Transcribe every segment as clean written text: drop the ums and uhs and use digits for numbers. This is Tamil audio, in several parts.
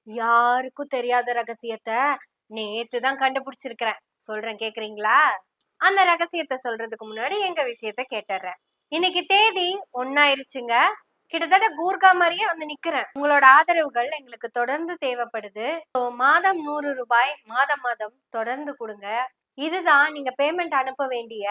யாருக்கும் தெரியாத ரகசியத்தை நேத்து தான் கண்டுபிடிச்சிருக்கிறேன். சொல்றேன், கேக்குறீங்களா? அந்த ரகசியத்தை சொல்றதுக்கு முன்னாடி எங்க விஷயத்த கேட்டுறேன். இன்னைக்கு தேதி ஒன்னாயிருச்சுங்க. கிட்டத்தட்ட கூர்கா மாதிரியே வந்து நிக்கிறேன். உங்களோட ஆதரவுகள் எங்களுக்கு தொடர்ந்து தேவைப்படுது. மாதம் 100 ரூபாய் மாதம் மாதம் தொடர்ந்து கொடுங்க. இதுதான் நீங்க பேமெண்ட் அனுப்ப வேண்டிய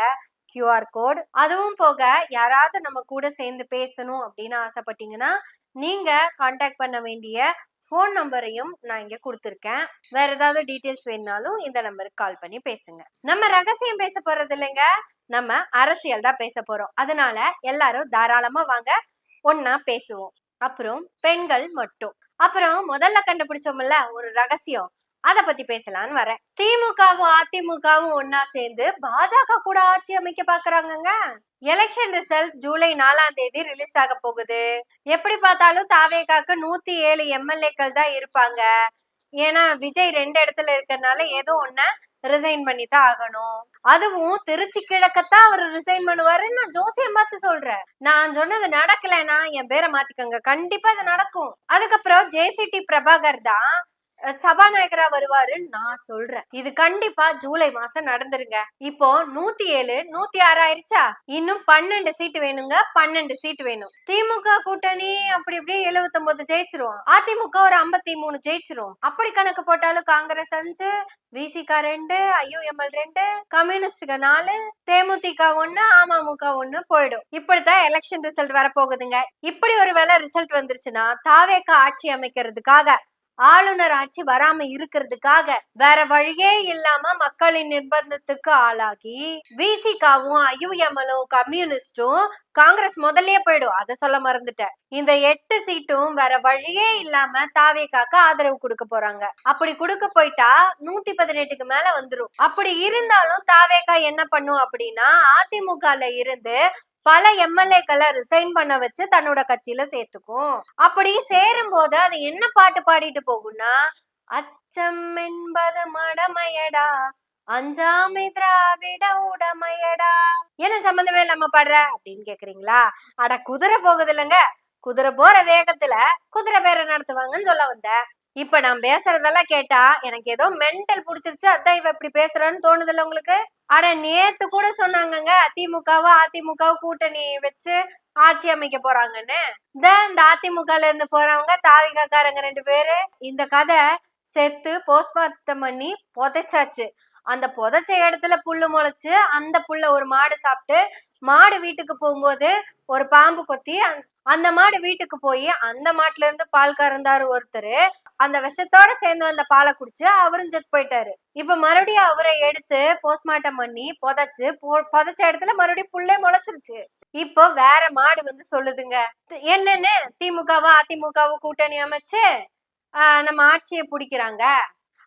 QR கோட். அதுவும் போக யாராவது நம்ம கூட சேர்ந்து பேசணும் அப்படின்னு ஆசைப்பட்டீங்கன்னா நீங்க கான்டாக்ட் பண்ண வேண்டிய ஃபோன் நம்பரையும் நான் இங்க கொடுத்துருக்கேன். வேற ஏதாவது டீட்டெயில்ஸ் வேணும்னாலும் இந்த நம்பருக்கு கால் பண்ணி பேசுங்க. நம்ம ரகசியம் பேச போறது இல்லைங்க, நம்ம அரசியல் தான் பேச போறோம். அதனால எல்லாரும் தாராளமா வாங்க, ஒன்னா பேசுவோம். அப்புறம் பெண்கள் மட்டும். அப்புறம் முதல்ல கண்டுபிடிச்சோம்ல ஒரு ரகசியம், அத பத்தி பேசலான்னு வரேன். திமுகவும் அதிமுகவும் ஒன்னா சேர்ந்து பாஜக கூட ஆட்சி அமைக்க பாக்குறாங்கங்க. எலெக்ஷன் ரிசல்ட் ஜூலை 4ஆம் தேதி ரிலீஸ் ஆக போகுது. எப்படி பார்த்தாலும் தாவேகாக்கு 107 எம்எல்ஏக்கள் தான் இருப்பாங்க. ஏன்னா விஜய் 2 இடத்துல இருக்கறனால ஏதோ ஒண்ண ரிசைன் பண்ணி தான் ஆகணும். அதுவும் திருச்சி கிழக்கத்தான் அவர் ரிசைன் பண்ணுவாருன்னு நான் ஜோசியம் பார்த்து சொல்றேன். நான் சொன்னது நடக்கலைன்னா என் பேரை மாத்திக்கோங்க, கண்டிப்பா இது நடக்கும். அதுக்கப்புறம் JCT பிரபாகர் தான் சபாநாயகரா வருவாருன்னு நான் சொல்றேன். இது கண்டிப்பா ஜூலை மாசம் நடந்துருங்க. இப்போ 107 106 ஆயிருச்சா? இன்னும் 12 சீட்டு வேணுங்க. 12 சீட்டு வேணும். திமுக கூட்டணி அப்படி இப்படி 79 ஜெயிச்சிரும். அதிமுக ஒரு 53 ஜெயிச்சிரும். அப்படி கணக்கு போட்டாலும் காங்கிரஸ் 5, VCK 2, IUML 2, கம்யூனிஸ்டுக்கு 4, தேமுதிக 1, அமமுக 1 போயிடும். இப்படித்தான் எலெக்ஷன் ரிசல்ட் வரப்போகுதுங்க. இப்படி ஒரு வேளை ரிசல்ட் வந்துருச்சுன்னா தாவேகா ஆட்சி அமைக்கிறதுக்காக, ஆளுநர் ஆட்சி வராம இருக்கிறதுக்காக வேற வழியே இல்லாம மக்களின் நிர்பந்தத்துக்கு ஆளாகி VCKவும் IUMலும் கம்யூனிஸ்டும் காங்கிரஸ் முதல்லயே போயிடும். அதை சொல்ல மறந்துட்டேன். இந்த 8 சீட்டும் வேற வழியே இல்லாம தாவேகாக்கு ஆதரவு கொடுக்க போறாங்க. அப்படி கொடுக்க போயிட்டா 118க்கு மேல வந்துரும். அப்படி இருந்தாலும் தாவேகா என்ன பண்ணும் அப்படின்னா அதிமுகல இருந்து பல எம்எல்ஏக்களை ரிசைன் பண்ண வச்சு தன்னோட கட்சியில சேர்த்துக்கும். அப்படி சேரும் போது அது என்ன பாட்டு பாடிட்டு போகும்னா, அச்சம் என்பது மடமையடா, அஞ்சாமை திராவிட உடமையடா. என்ன சம்பந்தமே இல்லாம பாடுற அப்படின்னு கேக்குறீங்களா? அட குதிரை போகுது இல்லைங்க, குதிரை போற வேகத்துல குதிரை பேரை நடத்துவாங்கன்னு சொல்ல வந்த. இப்ப நான் பேசுறதெல்லாம் கேட்டா எனக்கு ஏதோ மென்டல் புடிச்சிருச்சு, அதான் இவ இப்படி பேசுறான்னு தோணுது இல்ல உங்களுக்கு? அட நேத்து கூட சொன்னாங்கங்க அதிமுக கூட்டணி வச்சு ஆட்சி அமைக்க போறாங்கன்னு. இந்த அதிமுகல இருந்து போறவங்க தாவிகாக்காரங்க 2 பேரு இந்த கதை செத்து போஸ்ட்மார்ட்டம் பண்ணி புதைச்சாச்சு. அந்த புதைச்ச இடத்துல புல்லு முளைச்சு அந்த புல்ல ஒரு மாடு சாப்பிட்டு, மாடு வீட்டுக்கு போகும்போது ஒரு பாம்பு கொத்தி அந்த மாடு வீட்டுக்கு போய் அந்த மாட்டுல இருந்து பால் கறந்தாரு ஒருத்தர். அந்த விஷத்தோட சேர்ந்து வந்த பாலை குடிச்சு அவரும் செத்து போயிட்டாரு. இப்ப மறுபடியும் அவரை எடுத்து போஸ்ட்மார்ட்டம் பண்ணி புதைச்ச இடத்துல மறுபடியும் புல்லே முளைச்சிருச்சு. இப்போ வேற மாடு வந்து சொல்லுதுங்க, என்னன்னு திமுகவும் அதிமுகவும் கூட்டணி அமைச்சு நம்ம ஆட்சியை பிடிக்கிறாங்க.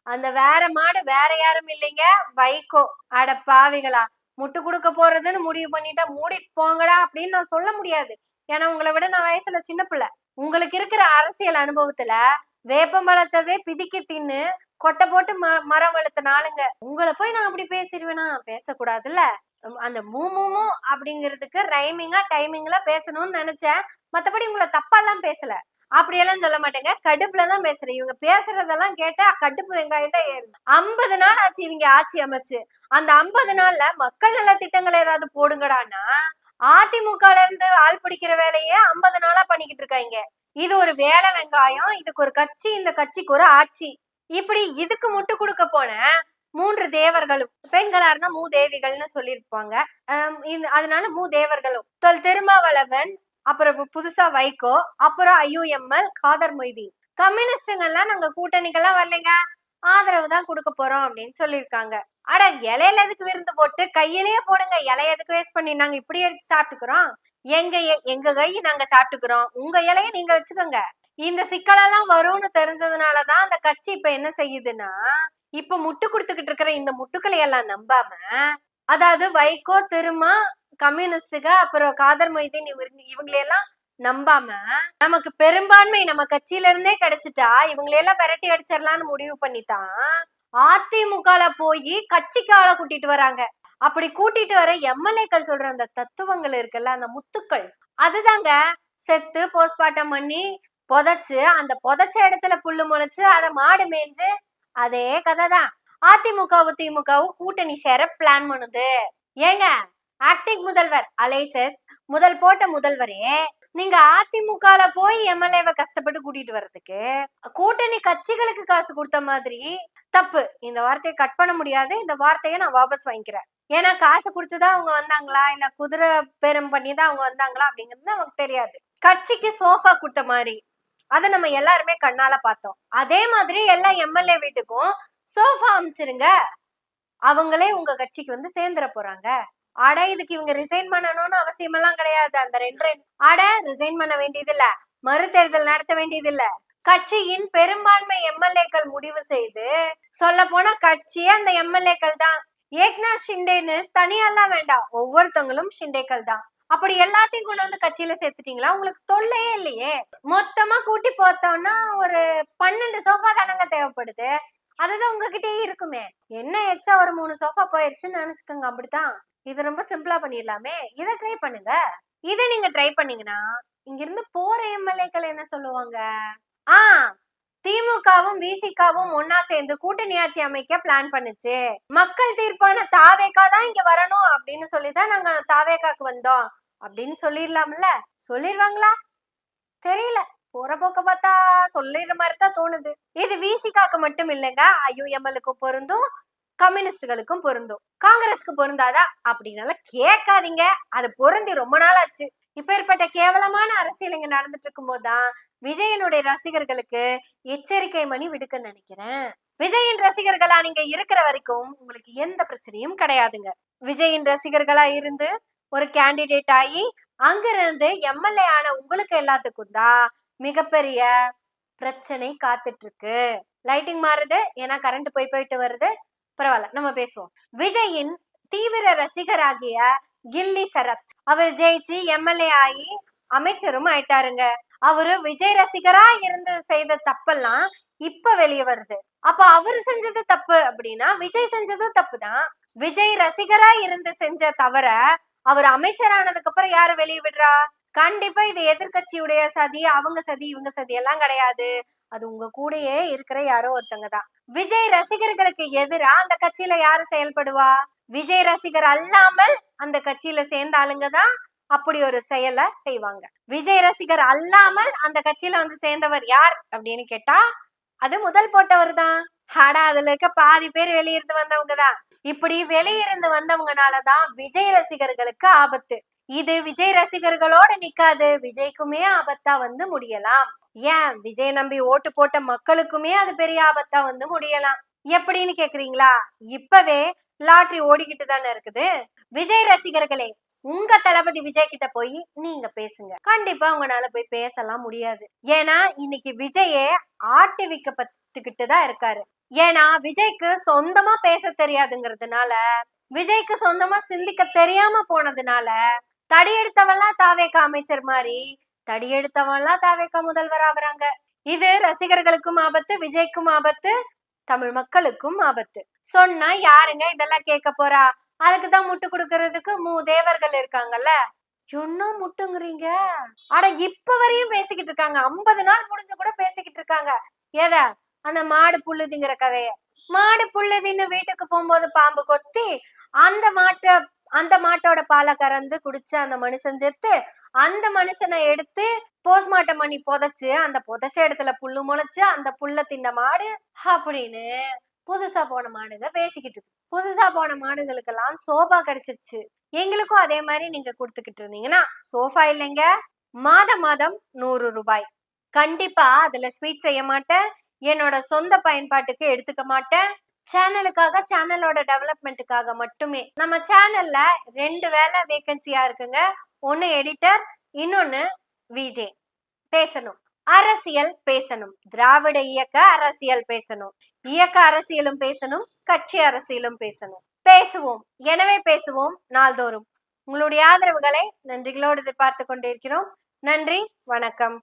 அந்த வேற மாடு வேற யாரும் இல்லைங்க, வைகோ. அட பாவிகளா, முட்டு கொடுக்க போறதுன்னு முடிவு பண்ணிட்டா மூடிட்டு போங்கடா அப்படின்னு நான் சொல்ல முடியாது. ஏன்னா உங்களை விட நான் வயசுல சின்ன பிள்ளை. உங்களுக்கு இருக்கிற அரசியல் அனுபவத்துல வேப்பம்பழத்தவே பிதிக்கி தின்னு கொட்டை போட்டு மரம் வளர்த்த நாளுங்க. உங்களை போய் நான் அப்படி பேசிடுவேனா? பேசக்கூடாதுல்ல. அந்த மூமூமு அப்படிங்கிறதுக்கு ரைமிங்கா டைமிங்ல பேசணும்னு நினைச்சேன். மத்தபடி உங்களை தப்பா எல்லாம் பேசல, அப்படியெல்லாம் சொல்ல மாட்டேங்க. கடுப்புலதான் பேசுறேன். இவங்க பேசுறதெல்லாம் கேட்டா கடுப்பு வெங்காயம் தான் ஏறுது. 50 நாள் ஆச்சு இவங்க ஆட்சி அமைச்சு. அந்த 50 நாள்ல மக்கள் நல திட்டங்கள் ஏதாவது போடுங்கடான்னா அதிமுகல இருந்து ஆள் பிடிக்கிற வேலையே 50 நாளா பண்ணிக்கிட்டு இருக்காங்க. இது ஒரு வேலை வெங்காயம், இதுக்கு ஒரு கட்சி, இந்த கட்சிக்கு ஒரு ஆட்சி. இப்படி இதுக்கு முட்டு கொடுக்க போன 3 தேவர்களும், பெண்களா இருந்தா மூதேவிகள்னு சொல்லியிருப்பாங்க. அதனால மூதேவர்களும் திருமாவளவன், அப்புறம் புதுசா வைகோ, அப்புறம் IUML காதர் மொய்தீன். கம்யூனிஸ்டுங்கெல்லாம் நாங்க கூட்டணிக்கெல்லாம் வரலைங்க, ஆதரவு தான் கொடுக்க போறோம் அப்படின்னு சொல்லியிருக்காங்க. அட இலையில எதுக்கு விருந்து போட்டு கையிலேயே போடுங்க, இலைய எதுக்கு வேஸ்ட் பண்ணி நாங்க இப்படி எடுத்து சாப்பிட்டுக்கிறோம். எங்க கை நாங்க சாப்பிட்டுக்கிறோம், உங்க இலைய நீங்க வச்சுக்கோங்க. இந்த சிக்கலெல்லாம் வரும்னு தெரிஞ்சதுனாலதான் அந்த கட்சி இப்ப என்ன செய்யுதுன்னா, இப்ப முட்டு கொடுத்துக்கிட்டு இருக்கிற இந்த முட்டுக்களை எல்லாம் நம்பாம, அதாவது வைகோ, திருமா, கம்யூனிஸ்டுக, அப்புறம் காதர் மொய்தீன் இவங்களையெல்லாம் நம்பாம நமக்கு பெரும்பான்மை நம்ம கட்சியில இருந்தே கிடைச்சிட்டா இவங்களையெல்லாம் விரட்டி அடிச்சிடலாம்னு முடிவு பண்ணித்தான் அதிமுகல போய் கட்சிக்கு ஆளை கூட்டிட்டு வராங்க. அப்படி கூட்டிட்டு வர எம்எல்ஏக்கள் சொல்ற அந்த தத்துவங்கள் இருக்குல்ல, அந்த முத்துக்கள், அதுதாங்க செத்து போஸ்ட்மார்ட்டம் பண்ணி புதைச்சு அந்த புதைச்ச இடத்துல புல்லு முளைச்சு அதை மாடு மேய்ஞ்சு அதே கதைதான். அதிமுகவும் திமுகவும் கூட்டணி சேர பிளான் பண்ணுது. ஏங்க, ஆக்டிங் முதல்வர் அலைசஸ் முதல் போட்ட முதல்வரே, நீங்க அதிமுகல போய் எம்எல்ஏவை கஷ்டப்பட்டு கூட்டிட்டு வர்றதுக்கு கூட்டணி கட்சிகளுக்கு காசு கொடுத்த மாதிரி தப்பு. இந்த வார்த்தையை கட் பண்ண முடியாது. இந்த வார்த்தையை நான் வாபஸ் வாங்கிக்கிறேன். ஏன்னா காசு கொடுத்துதான் அவங்க வந்தாங்களா இல்ல குதிரை பேரம் பண்ணிதான் அவங்க வந்தாங்களா அப்படிங்கிறது நமக்கு தெரியாது. கட்சிக்கு சோஃபா கொடுத்த மாதிரி அதை நம்ம எல்லாருமே கண்ணால பார்த்தோம். அதே மாதிரி எல்லா எம்எல்ஏ வீட்டுக்கும் சோஃபா அமைச்சிருங்க, அவங்களே உங்க கட்சிக்கு வந்து சேர்ந்துட போறாங்க. ஆட இதுக்கு இவங்க ரிசைன் பண்ணணும்னு அவசியம் எல்லாம் கிடையாது. அந்த ரிசைன் பண்ண வேண்டியது இல்ல, மறு தேர்தல் நடத்த வேண்டியது இல்ல. கட்சியின் பெரும்பான்மை எம்எல்ஏக்கள் முடிவு செய்து, சொல்ல போனா கட்சியே அந்த எம்எல்ஏக்கள் தான். ஏக்நாத் ஷிண்டேன்னு தனியெல்லாம் வேண்டாம், ஒவ்வொருத்தவங்களும் ஷிண்டேக்கள் தான். அப்படி எல்லாத்தையும் கொண்டு வந்து கட்சியில சேர்த்துட்டீங்களா? உங்களுக்கு தொல்லையே இல்லையே. மொத்தமா கூட்டி பார்த்தோம்னா ஒரு 12 சோஃபா தானங்க தேவைப்படுது. அதுதான் உங்ககிட்டயே இருக்குமே. என்ன எச்சா ஒரு 3 சோஃபா போயிருச்சுன்னு நினைச்சுக்கோங்க. அப்படித்தான். இது ரொம்ப சிம்பிளா பண்ணிடலாமே. இதை ட்ரை பண்ணுங்க. இதை நீங்க ட்ரை பண்ணீங்கன்னா இங்க இருந்து போற எம்எல்ஏக்கள் என்ன சொல்லுவாங்க? திமுகவும் விசிகாவும் ஒன்னா சேர்ந்து கூட்டணி ஆட்சி அமைக்க பிளான் பண்ணுச்சு. மக்கள் தீர்ப்பான தாவேகா தான் இங்க வரணும் அப்படின்னு சொல்லிதான் நாங்க தாவேகாக்கு வந்தோம் அப்படின்னு சொல்லிடலாம்ல. சொல்லிடுவாங்களா தெரியல. போற போக்க பார்த்தா சொல்லிடுற மாதிரி தான் தோணுது. இது விசிகாக்கு மட்டும் இல்லைங்க, ஐயுஎம்எல்லுக்கும் பொருந்தும், கம்யூனிஸ்டுகளுக்கும் பொருந்தும். காங்கிரஸ்க்கு பொருந்தாதா அப்படின்னால கேட்காதீங்க. அது பொருந்தி ரொம்ப நாள் ஆச்சு. இப்ப ஏற்பட்ட கேவலமான அரசியல் இங்க நடந்துட்டு இருக்கும் போதுதான் விஜயனுடைய ரசிகர்களுக்கு எச்சரிக்கை மணி விடுக்க நினைக்கிறேன். விஜயின் ரசிகர்களா நீங்க இருக்கிற வரைக்கும் உங்களுக்கு எந்த பிரச்சனையும் கிடையாதுங்க. விஜயின் ரசிகர்களா இருந்து ஒரு கேண்டிடேட் ஆகி அங்கிருந்து எம்எல்ஏ ஆன உங்களுக்கு எல்லாத்துக்கும் தான் மிகப்பெரிய பிரச்சனை காத்துட்டு இருக்கு. லைட்டிங் மாறுது, ஏன்னா கரண்ட் போயிட்டு வருது. பரவாயில்ல, நம்ம பேசுவோம். விஜயின் தீவிர ரசிகராகிய கில்லி சரத் அவர் ஜெயிச்சு எம்எல்ஏ ஆகி அமைச்சரும் ஆயிட்டாருங்க. அவரு விஜய் ரசிகரா இருந்து செய்த தப்பெல்லாம் இப்ப வெளியே வருது. அப்ப அவரு செஞ்சது தப்பு அப்படின்னா விஜய் செஞ்சதும் தப்புதான். விஜய் ரசிகரா இருந்து செஞ்ச தவிர அவர் அமைச்சரானதுக்கு அப்புறம் யாரு வெளியே விடுறா? கண்டிப்பா இது எதிர்கட்சியுடைய சதி, அவங்க சதி இவங்க சதி எல்லாம் கிடையாது. அது உங்க கூடயே இருக்கிற யாரோ ஒருத்தங்க தான். விஜய் ரசிகர்களுக்கு எதிரா அந்த கட்சியில யாரு செயல்படுவா? விஜய் ரசிகர் அல்லாமல் அந்த கட்சியில சேர்ந்த ஆளுங்க தான் அப்படி ஒரு செயலை செய்வாங்க. விஜய் ரசிகர் அல்லாமல் அந்த கட்சியில வந்து சேர்ந்தவர் யார் அப்படின்னு கேட்டா அது முதல் போட்டவர் தான். அதுல இருக்க பாதி பேர் வெளியிருந்து வந்தவங்க தான். இப்படி வெளியிருந்து வந்தவங்கனாலதான் விஜய் ரசிகர்களுக்கு ஆபத்து. இது விஜய் ரசிகர்களோட நிக்காது, விஜய்க்குமே ஆபத்தா வந்து முடியலாம். ஏன், விஜய் நம்பி ஓட்டு போட்ட மக்களுக்குமே அது பெரிய ஆபத்தா வந்து முடியலாம். எப்படின்னு கேக்குறீங்களா? இப்பவே லாட்டரி ஓடிக்கிட்டு தானே இருக்குது. விஜய் ரசிகர்களே, உங்க தளபதி விஜய் கிட்ட போய் நீங்க பேசுங்க. கண்டிப்பா உங்களால போய் பேசலாம் முடியாது. ஏன்னா இன்னைக்கு விஜயே ஆட்டி விக்கப்பட்டுக்கிட்டு தான் இருக்காரு. ஏன்னா விஜய்க்கு சொந்தமா பேச தெரியாதுங்கிறதுனால, விஜய்க்கு சொந்தமா சிந்திக்க தெரியாம போனதுனால தடியெடுத்தவெல்லாம் தாவேகா அமைச்சர் மாதிரி தடியெடுத்தவெல்லாம் தாவேகா முதல்வர் ஆகுறாங்க. இது ரசிகர்களுக்கும் ஆபத்து, விஜய்க்கும் ஆபத்து, தமிழ் மக்களுக்கும் ஆபத்து. சொன்னா யாருங்க இதெல்லாம் கேட்க போறா? அதுக்குதான் முட்டு கொடுக்கறதுக்கு தேவர்கள் இருக்காங்கல்ல. இன்னும் முட்டுங்கிறீங்க? ஆனா இப்ப வரையும் பேசிக்கிட்டு இருக்காங்க. 50 நாள் முடிஞ்சு கூட பேசிக்கிட்டு இருக்காங்க. எத? அந்த மாடு புல்லுதிங்கிற கதைய. மாடு புல்லுதின்னு வீட்டுக்கு போகும்போது பாம்பு கொத்தி அந்த மாட்டோட பாலை கறந்து குடிச்சு அந்த மனுஷன் செத்து, அந்த மனுஷனை எடுத்து போஸ்ட்மார்ட்டம் பண்ணி புதைச்சு அந்த புதைச்ச இடத்துல புல்லு முளைச்சு அந்த புல்ல தின்ன மாடு அப்படின்னு புதுசா போன மாடுங்க பேசிக்கிட்டு இருக்கு. புதுசா போன மாடுகளுக்கெல்லாம் சோஃபா கிடைச்சிருச்சு. எங்களுக்கும் அதே மாதிரி நீங்க கொடுத்துக்கிட்டு இருந்தீங்கன்னா, சோஃபா இல்லைங்க, மாதம் 100 ரூபாய். கண்டிப்பா அதுல ஸ்வீட் செய்ய மாட்டேன், என்னோட சொந்த பயன்பாட்டுக்கு எடுத்துக்க மாட்டேன். சேனலுக்காக, சேனலோட டெவலப்மெண்ட்டுக்காக மட்டுமே. நம்ம சேனல்ல 2 வேலை வேகன்சியா இருக்குங்க. ஒன்னு எடிட்டர், இன்னொன்னு விஜே. பேசணும், அரசியல் பேசணும், திராவிட இயக்க அரசியல் பேசணும், இயக்க அரசியலும் பேசணும், கட்சி அரசியலும் பேசணும். பேசுவோம், எனவே பேசுவோம் நாள்தோறும். உங்களுடைய ஆதரவுகளை நன்றிகளோடு எதிர்பார்த்து கொண்டிருக்கிறோம். நன்றி, வணக்கம்.